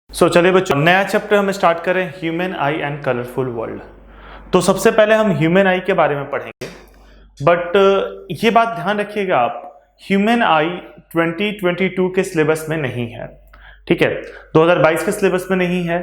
चलिए बच्चों, नया चैप्टर हम स्टार्ट करें, human I and colourful world. तो सबसे पहले हम ह्यूमन आई के बारे में पढ़ेंगे, बट ये बात ध्यान रखिएगा आप, ह्यूमन आई 2022 के सिलेबस में नहीं है, ठीक है, 2022 के सिलेबस में नहीं है,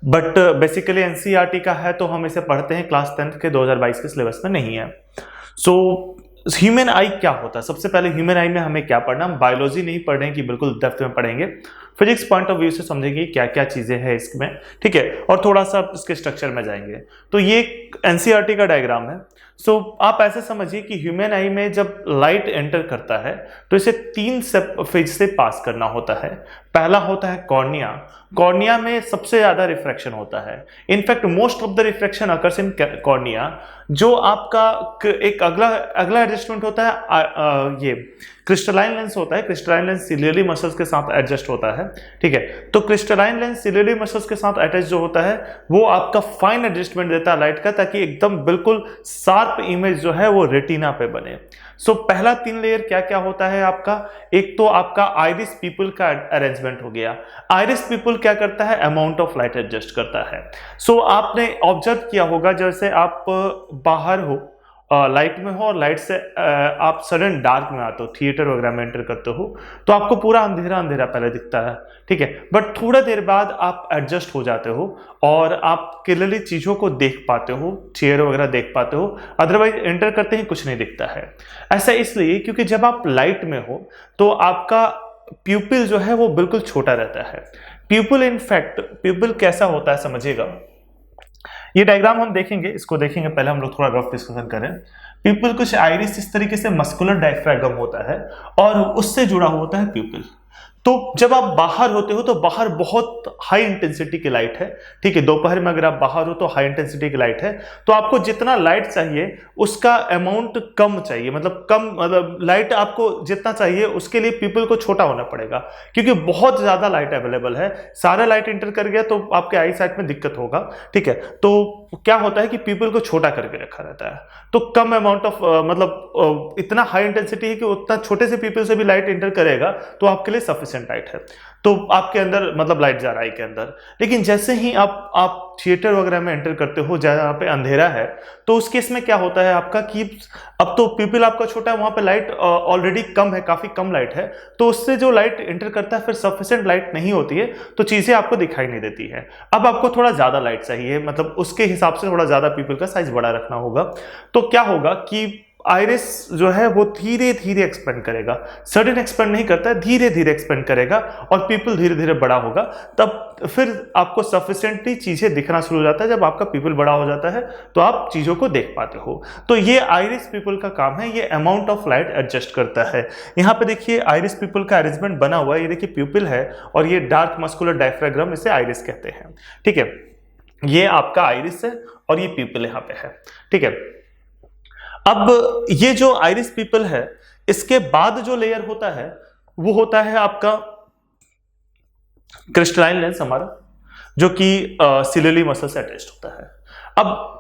बट बेसिकली एनसीईआरटी का है, तो हम इसे पढ़ते हैं क्लास 10th के 2022 के सिलेबस में नहीं है। ह्यूमन आई क्या होता है? सबसे पहले ह्यूमन आई में हमें क्या पढ़ना, हम बायोलॉजी नहीं पढ़ रहे हैं कि बिल्कुल डेप्थ में पढ़ेंगे, फिजिक्स पॉइंट ऑफ व्यू से समझेंगे क्या क्या चीजें हैं इसमें, ठीक है, और थोड़ा सा इसके स्ट्रक्चर में जाएंगे। तो ये एनसीईआरटी का डायग्राम है। आप ऐसे समझिए कि ह्यूमन आई में जब लाइट एंटर करता है तो इसे 3 फेज से पास करना होता है। पहला होता है कॉर्निया। कॉर्निया में सबसे ज्यादा रिफ्रैक्शन होता है, in fact most of the refraction occurs in cornea. जो आपका एक अगला एडजस्टमेंट होता है, ये क्रिस्टलाइन लेंस होता है। क्रिस्टलाइन लेंस सिलियरी मसल्स के साथ एडजस्ट होता है, ठीक है। तो क्रिस्टलाइन लेंस सिलियरी मसल्स के साथ अटैच जो होता है वो आपका फाइन एडजस्टमेंट देता है लाइट का, ताकि एकदम बिल्कुल शार्प इमेज जो है वो रेटिना पे बने। पहला 3 लेयर क्या क्या होता है आपका, एक तो आपका आइरिस पीपल का अरेंजमेंट हो गया। आइरिस पीपल क्या करता है, अमाउंट ऑफ लाइट एडजस्ट करता है। आपने ऑब्जर्व किया होगा, जैसे आप बाहर हो, लाइट में हो और लाइट से आप सडन डार्क में आते हो, थिएटर वगैरह में एंटर करते हो, तो आपको पूरा अंधेरा अंधेरा पहले दिखता है, ठीक है, बट थोड़ा देर बाद आप एडजस्ट हो जाते हो और आप क्लियरली चीजों को देख पाते हो, चेयर वगैरह देख पाते हो। अदरवाइज एंटर करते ही कुछ नहीं दिखता है। ऐसा इसलिए क्योंकि जब आप लाइट में हो तो आपका प्यूपिल जो है वो बिल्कुल छोटा रहता है। प्यूपिल कैसा होता है समझिएगा, ये डायग्राम हम देखेंगे, इसको देखेंगे, पहले हम लोग थोड़ा रफ डिस्कशन करें। प्यूपिल कुछ आइरिस इस तरीके से मस्कुलर डायफ्रागम होता है और उससे जुड़ा होता है प्यूपिल। तो जब आप बाहर होते हो तो बाहर बहुत हाई इंटेंसिटी की लाइट है, ठीक है, दोपहर में अगर आप बाहर हो तो हाई इंटेंसिटी की लाइट है, तो आपको जितना लाइट चाहिए उसका अमाउंट कम चाहिए, मतलब लाइट आपको जितना चाहिए उसके लिए पीपल को छोटा होना पड़ेगा, क्योंकि बहुत ज्यादा लाइट अवेलेबल है। सारा लाइट इंटर कर गया तो आपके आई साइट में दिक्कत होगा, ठीक है। तो क्या होता है कि पीपल को छोटा करके रखा रहता है, तो कम अमाउंट ऑफ इतना हाई इंटेंसिटी है कि उतना छोटे से पीपल से भी लाइट इंटर करेगा तो आपके लिए सफिशिएंट लाइट है, तो आपके अंदर मतलब लाइट जा रहा है के अंदर। लेकिन जैसे ही आप थिएटर वगैरह में एंटर करते हो जहां पे अंधेरा है, तो उस केस में क्या होता है आपका कि अब तो पीपल आपका छोटा है, वहां पे लाइट ऑलरेडी कम है, काफी कम लाइट है, तो उससे जो लाइट एंटर करता है फिर सफिशिएंट लाइट नहीं होती है, तो चीजें आपको दिखाई नहीं देती है। अब आपको थोड़ा ज्यादा लाइट चाहिए, मतलब उसके हिसाब से थोड़ा ज्यादा पीपल का साइज बड़ा रखना होगा। तो क्या होगा कि आइरिस जो है वो धीरे धीरे एक्सपेंड करेगा, सडन एक्सपेंड नहीं करता है, धीरे धीरे एक्सपेंड करेगा और पीपल धीरे धीरे बड़ा होगा। तब फिर आपको सफिशिएंटली चीजें दिखना शुरू हो जाता है। जब आपका पीपल बड़ा हो जाता है तो आप चीजों को देख पाते हो। तो ये आइरिस पीपल का काम है, ये अमाउंट ऑफ लाइट एडजस्ट करता है। यहाँ पे देखिए आइरिस पीपल का अरेंजमेंट बना हुआ है, ये देखिए पीपल है और ये डार्क मस्कुलर डायफ्राग्राम, इसे आइरिस कहते हैं, ठीक है। ये आपका आइरिस है और ये पीपल यहाँ पे है, ठीक है। अब ये जो आइरिस पीपल है, इसके बाद जो लेयर होता है वो होता है आपका क्रिस्टलाइन लेंस हमारा, जो कि सिलियरी मसल से अटैच्ड होता है। अब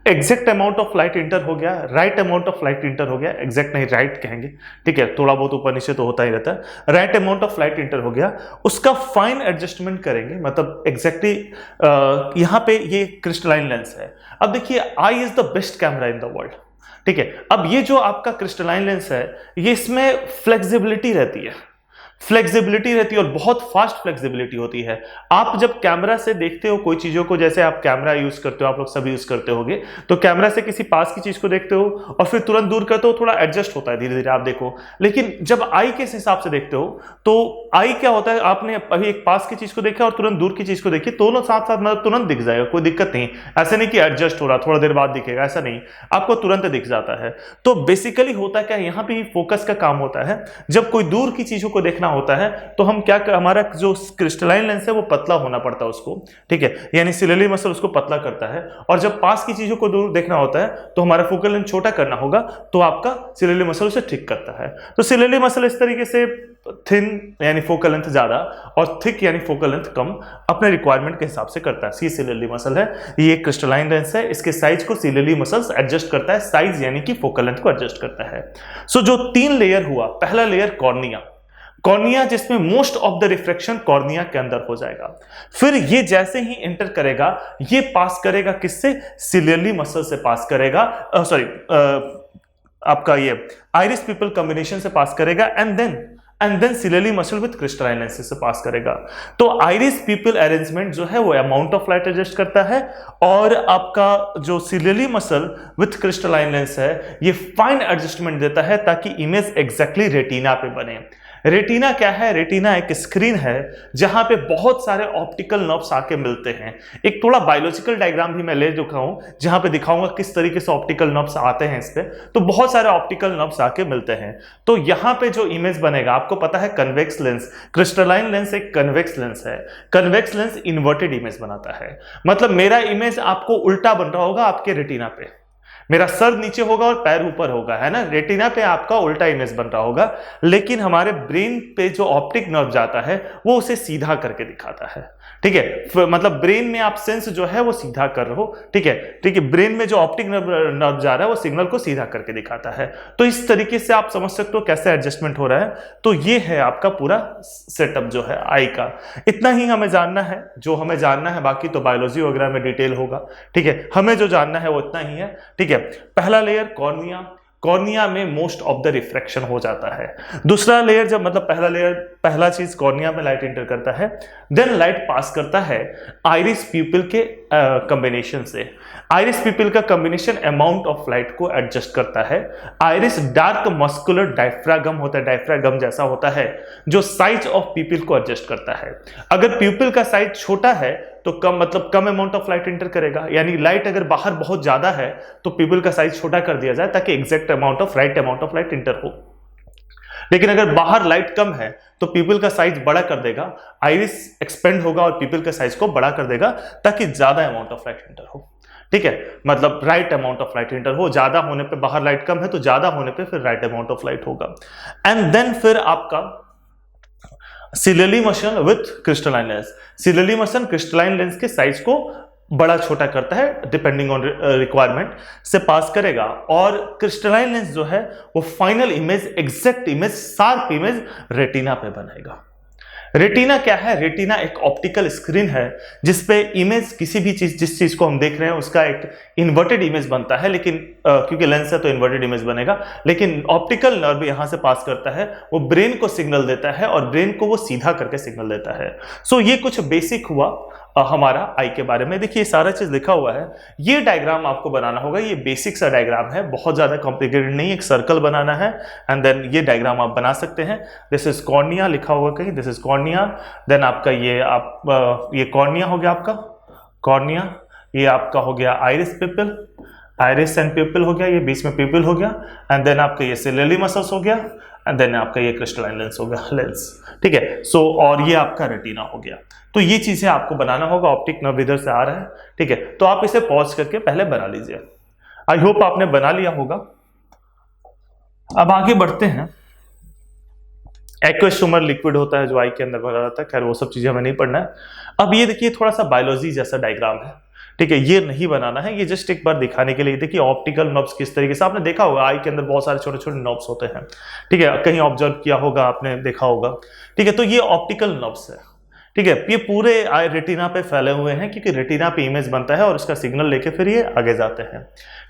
exact amount of light inter हो गया, right amount of light inter हो गया, एग्जैक्ट नहीं राइट कहेंगे, ठीक है, थोड़ा बहुत ऊपर नीचे तो होता ही रहता है। Right amount of light inter हो गया, उसका फाइन एडजस्टमेंट करेंगे, मतलब एग्जैक्टली यहां पे ये क्रिस्टलाइन लेंस है। अब देखिए eye is the best camera in the world, ठीक है। अब ये जो आपका क्रिस्टलाइन लेंस है, ये इसमें फ्लेक्सिबिलिटी रहती है और बहुत फास्ट फ्लेक्सिबिलिटी होती है। आप जब कैमरा से देखते हो कोई चीजों को, जैसे आप कैमरा यूज करते हो, आप लोग सभी यूज करते होगे, तो कैमरा से किसी पास की चीज को देखते हो और फिर तुरंत दूर करते हो, थोड़ा एडजस्ट होता है धीरे धीरे, आप देखो। लेकिन जब आई के हिसाब से देखते हो तो आई क्या होता है, आपने अभी एक पास की चीज को देखा और तुरंत दूर की चीज को देखी, दोनों साथ साथ मतलब तुरंत दिख जाएगा, कोई दिक्कत नहीं। ऐसा नहीं कि एडजस्ट हो रहा थोड़ा देर बाद दिखेगा, ऐसा नहीं, आपको तुरंत दिख जाता है। तो बेसिकली होता क्या है, यहाँ पे फोकस का काम होता है। जब कोई दूर की चीजों को देखना होता है तो हम क्या हमारा जो क्रिस्टलाइन लेंस है वो पतला होना पड़ता है उसको, ठीक है, यानी सिलियरी मसल उसको पतला करता है। और जब पास की चीजों को दूर देखना होता है तो हमारा फोकल लेंथ छोटा करना होगा, तो आपका सिलियरी मसल उसे ठीक करता है। तो सिलियरी मसल इस तरीके से थिन यानी फोकल लेंथ ज्यादा और थिक यानी फोकल लेंथ कम अपने रिक्वायरमेंट के हिसाब से करता है। सी सिलियरी मसल है, ये क्रिस्टलाइन लेंस है, इसके साइज को सिलियरी मसल्स एडजस्ट करता है, साइज यानी कि फोकल लेंथ को एडजस्ट करता है। जो 3 लेयर हुआ, पहला लेयर कॉर्निया, कॉर्निया जिसमें most of the refraction cornea के अंदर हो जाएगा। फिर ये जैसे ही एंटर करेगा ये पास करेगा किससे, सिलियरली मसल से पास करेगा, आपका ये आइरिस पिपल कॉम्बिनेशन से पास करेगा and then ciliary muscle with crystalline lens से पास करेगा। तो आइरिस पिपल अरेंजमेंट जो है वो अमाउंट ऑफ लाइट एडजस्ट करता है और आपका जो ciliary muscle with crystalline lens है ये फाइन एडजस्टमेंट देता है ताकि इमेज एग्जैक्टली रेटिना पे बने। रेटिना क्या है, रेटिना एक स्क्रीन है जहां पे बहुत सारे ऑप्टिकल नर्व्स आके मिलते हैं। एक थोड़ा बायोलॉजिकल डायग्राम भी मैं ले चुका हूं जहां पे दिखाऊंगा किस तरीके से ऑप्टिकल नर्व्स आते हैं इस पे। तो बहुत सारे ऑप्टिकल नर्व्स आके मिलते हैं। तो यहां पे जो इमेज बनेगा, आपको पता है कन्वेक्स लेंस, क्रिस्टलाइन लेंस एक कन्वेक्स लेंस है। कन्वेक्स लेंस इन्वर्टेड इमेज बनाता है, मतलब मेरा इमेज आपको उल्टा बन रहा होगा आपके रेटिना पे, मेरा सर नीचे होगा और पैर ऊपर होगा, है ना। रेटिना पे आपका उल्टा इमेज बन रहा होगा, लेकिन हमारे ब्रेन पे जो ऑप्टिक नर्व जाता है वो उसे सीधा करके दिखाता है, ठीक है। मतलब ब्रेन में आप सेंस जो है वो सीधा कर रहे हो, ठीक है। ब्रेन में जो ऑप्टिक नर्व जा रहा है वो सिग्नल को सीधा करके दिखाता है। तो इस तरीके से आप समझ सकते हो कैसे एडजस्टमेंट हो रहा है। तो ये है आपका पूरा सेटअप जो है आई का। इतना ही हमें जानना है, जो हमें जानना है, बाकी तो बायोलॉजी वगैरह में डिटेल होगा, ठीक है। हमें जो जानना है वो इतना ही है, ठीक है। पहला लेयर कॉर्निया, कॉर्निया में मोस्ट ऑफ द रिफ्रैक्शन हो जाता है। दूसरा लेयर जब मतलब पहला लेयर, पहला चीज कॉर्निया में लाइट एंटर करता है, देन लाइट पास करता है आइरिस प्यूपिल के कॉम्बिनेशन से। आइरिस प्यूपिल का कॉम्बिनेशन अमाउंट ऑफ लाइट को एडजस्ट करता है। आइरिस डार्क मस्कुलर डायफ्रागम होता है, डायफ्रागम जैसा होता है जो साइज ऑफ प्यूपिल को एडजस्ट करता है। अगर प्यूपिल का साइज छोटा है तो कम, मतलब कम अमाउंट ऑफ लाइट एंटर करेगा, यानी लाइट अगर बाहर बहुत ज्यादा है तो प्यूपिल का साइज छोटा कर दिया जाए ताकि exact amount of light enter हो। लेकिन अगर बाहर लाइट कम है तो प्यूपिल का साइज बड़ा कर देगा, आइरिस एक्सपेंड होगा और प्यूपिल का साइज को बड़ा कर देगा ताकि ज्यादा अमाउंट ऑफ लाइट एंटर हो, ठीक है। मतलब right amount of light enter हो, ज्यादा होने पे, बाहर लाइट कम है तो ज्यादा होने पे फिर राइट अमाउंट ऑफ लाइट होगा। एंड देन फिर आपका ciliary muscle with crystalline lens, ciliary muscle crystalline lens के साइज को बड़ा छोटा करता है डिपेंडिंग ऑन रिक्वायरमेंट से पास करेगा और क्रिस्टलाइन लेंस जो है वो final image, exact image, sharp image retina पे बनाएगा। रेटिना क्या है, रेटिना एक ऑप्टिकल स्क्रीन है जिसपे इमेज, किसी भी चीज, जिस चीज को हम देख रहे हैं उसका एक इन्वर्टेड इमेज बनता है, लेकिन क्योंकि लेंस है तो इन्वर्टेड इमेज बनेगा, लेकिन ऑप्टिकल नर्व यहां से पास करता है, वो ब्रेन को सिग्नल देता है और ब्रेन को वो सीधा करके सिग्नल देता है। सो ये कुछ बेसिक हुआ हमारा आई के बारे में। देखिए सारा चीज लिखा हुआ है, ये डायग्राम आपको बनाना होगा, ये बेसिक सा डायग्राम है, बहुत ज्यादा कॉम्प्लिकेटेड नहीं, एक सर्कल बनाना है एंड देन ये डायग्राम आप बना सकते हैं। दिस इज कॉर्निया लिखा होगा कहीं, दिस इज कॉर्निया, देन आपका ये कॉर्निया हो गया आपका कॉर्निया, ये आपका हो गया iris people, iris and people हो गया, ये बीच में पिपल हो गया एंड देन आपका ये सिलियरली मसल्स हो गया एंड देन आपका ये क्रिस्टलाइन लेंस हो गया, लेंस, ठीक है। सो और ये आपका रेटिना हो गया। तो ये चीजें आपको बनाना होगा, ऑप्टिक नर्व इधर से आ रहा है, ठीक है। तो आप इसे पॉज करके पहले बना लीजिए। आई होप आपने बना लिया होगा। अब आगे बढ़ते हैं। एक्वस ट्यूमर लिक्विड होता है जो आई के अंदर भरा जाता है, खैर वो सब चीजें हमें नहीं पढ़ना है। अब ये देखिए थोड़ा सा बायोलॉजी जैसा डायग्राम है, ठीक है, ये नहीं बनाना है, ये जस्ट एक बार दिखाने के लिए। देखिए ऑप्टिकल नर्व्स किस तरीके से, आपने देखा होगा आई के अंदर बहुत सारे छोटे छोटे नर्व्स होते हैं, ठीक है, कहीं ऑब्जर्व किया होगा आपने, देखा होगा, ठीक है। तो ये ऑप्टिकल नर्व्स है, ठीक है, ये पूरे रेटिना पे फैले हुए हैं क्योंकि रेटिना पे इमेज बनता है और उसका सिग्नल लेके फिर ये आगे जाते हैं,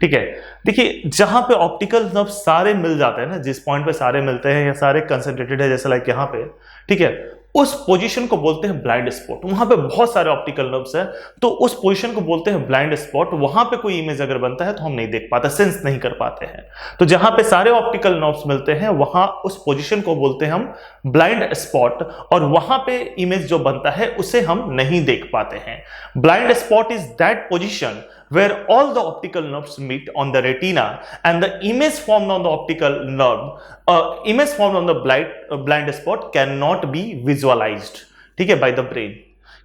ठीक है। देखिए जहां पे ऑप्टिकल नर्व सारे मिल जाते हैं ना, जिस पॉइंट पे सारे मिलते हैं या सारे कंसंट्रेटेड है, जैसे लाइक यहाँ पे, ठीक है, उस पोजीशन को बोलते हैं ब्लाइंड स्पॉट। वहां पे बहुत सारे ऑप्टिकल नर्व्स हैं तो उस पोजीशन को बोलते हैं ब्लाइंड स्पॉट। वहां पे कोई इमेज अगर बनता है तो हम नहीं देख पाते, सेंस नहीं कर पाते हैं। तो जहां पे सारे ऑप्टिकल नर्व्स मिलते हैं वहां उस पोजीशन को बोलते हैं हम ब्लाइंड स्पॉट, और वहां पे इमेज जो बनता है उसे हम नहीं देख पाते हैं। Blind spot is that position where all the optical nerves meet on the retina and the image formed on the optical nerve, image formed on the blind spot cannot be visualized, ठीक है, by the brain,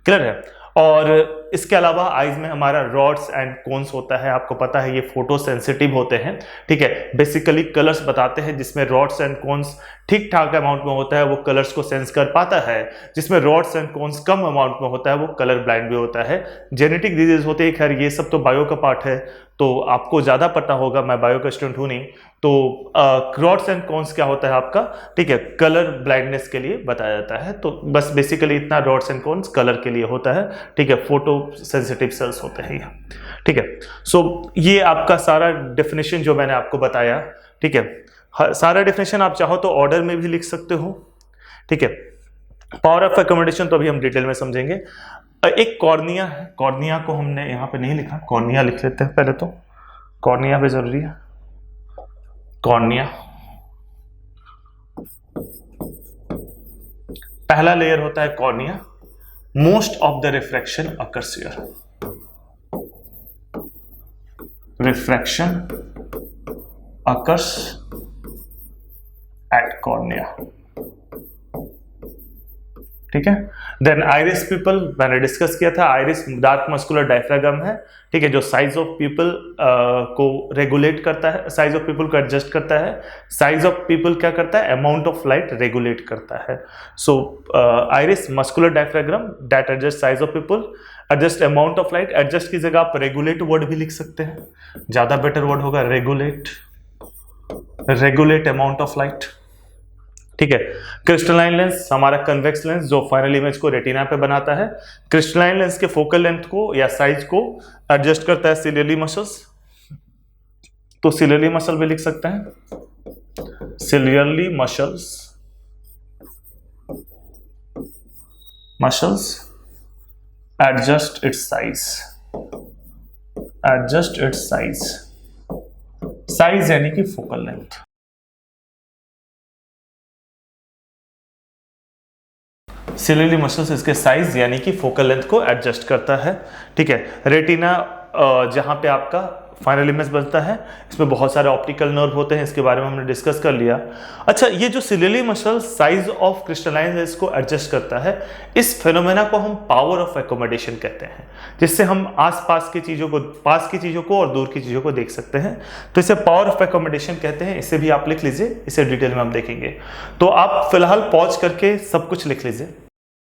clear है। और इसके अलावा eyes में हमारा rods and cons होता है। आपको पता है ये फोटो सेंसिटिव होते हैं, ठीक है। बेसिकली कलर्स बताते हैं, जिसमें रॉड्स एंड कोन्स ठीक ठाक अमाउंट में होता है वो कलर्स को सेंस कर पाता है, जिसमें रॉड्स एंड कोन्स कम अमाउंट में होता है वो कलर ब्लाइंड भी होता है। जेनेटिक डिजीज होते हैं, खैर ये सब तो बायो का पार्ट है तो आपको ज़्यादा पता होगा, मैं बायो का स्टूडेंट हूँ नहीं। तो रॉड्स एंड कोन्स क्या होता है आपका, ठीक है, कलर ब्लाइंडनेस के लिए बताया जाता है। तो बस बेसिकली इतना, रॉड्स एंड कोन्स कलर के लिए होता है, ठीक है, फोटो सेंसिटिव सेल्स होते हैं ये, ठीक है। सो ये आपका सारा डेफिनेशन जो मैंने आपको बताया, ठीक है, सारा डेफिनेशन आप चाहो तो ऑर्डर में भी लिख सकते हो, ठीक है। पावर ऑफ अकोमोडेशन तो अभी हम डिटेल में समझेंगे। एक कॉर्निया है, कॉर्निया को हमने यहाँ पे नहीं लिखा, कॉर्निया लिख लेते हैं पहले। तो कॉर्निया भी जरूरी है। कॉर्निया पहला लेयर होता है cornea. Most of the refraction occurs here. Refraction occurs at cornea, ठीक है। देन आइरिस पीपल, मैंने डिस्कस किया था, आइरिस डार्क मस्कुलर डायफ्रागम है, ठीक है, जो साइज ऑफ पीपल को रेगुलेट करता है, साइज ऑफ पीपल को एडजस्ट करता है। साइज ऑफ पीपल क्या करता है, अमाउंट ऑफ लाइट रेगुलेट करता है। So iris muscular diaphragm that adjust size of pupil, adjust amount of light. Adjust की जगह आप रेगुलेट वर्ड भी लिख सकते हैं, ज्यादा बेटर वर्ड होगा regulate, regulate amount of light, ठीक है। क्रिस्टलाइन लेंस हमारा कन्वेक्स लेंस जो फाइनल इमेज को रेटिना पे बनाता है। क्रिस्टलाइन लेंस के फोकल लेंथ को या साइज को एडजस्ट करता है सिलियरली मसल्स, तो सिलियरली मसल भी लिख सकते हैं, ciliary muscles, muscles adjust its size, adjust its size, size यानी कि फोकल लेंथ। सिलियरली मसल्स इसके साइज यानी कि फोकल लेंथ को एडजस्ट करता है, ठीक है। रेटिना जहां पे आपका फाइनल इमेज बनता है, इसमें बहुत सारे ऑप्टिकल नर्व होते हैं, इसके बारे में हमने डिस्कस कर लिया। अच्छा, ये जो ciliary muscle size of crystalline lens को एडजस्ट करता है, इस फेनोमेना को हम पावर ऑफ एकोमोडेशन कहते हैं, जिससे हम आसपास की चीजों को, पास की चीजों को और दूर की चीजों को देख सकते हैं। तो इसे पावर ऑफ एकोमोडेशन कहते हैं। इसे भी आप लिख लीजिए, इसे डिटेल में हम देखेंगे। तो आप फिलहाल पॉज करके सब कुछ लिख लीजिए।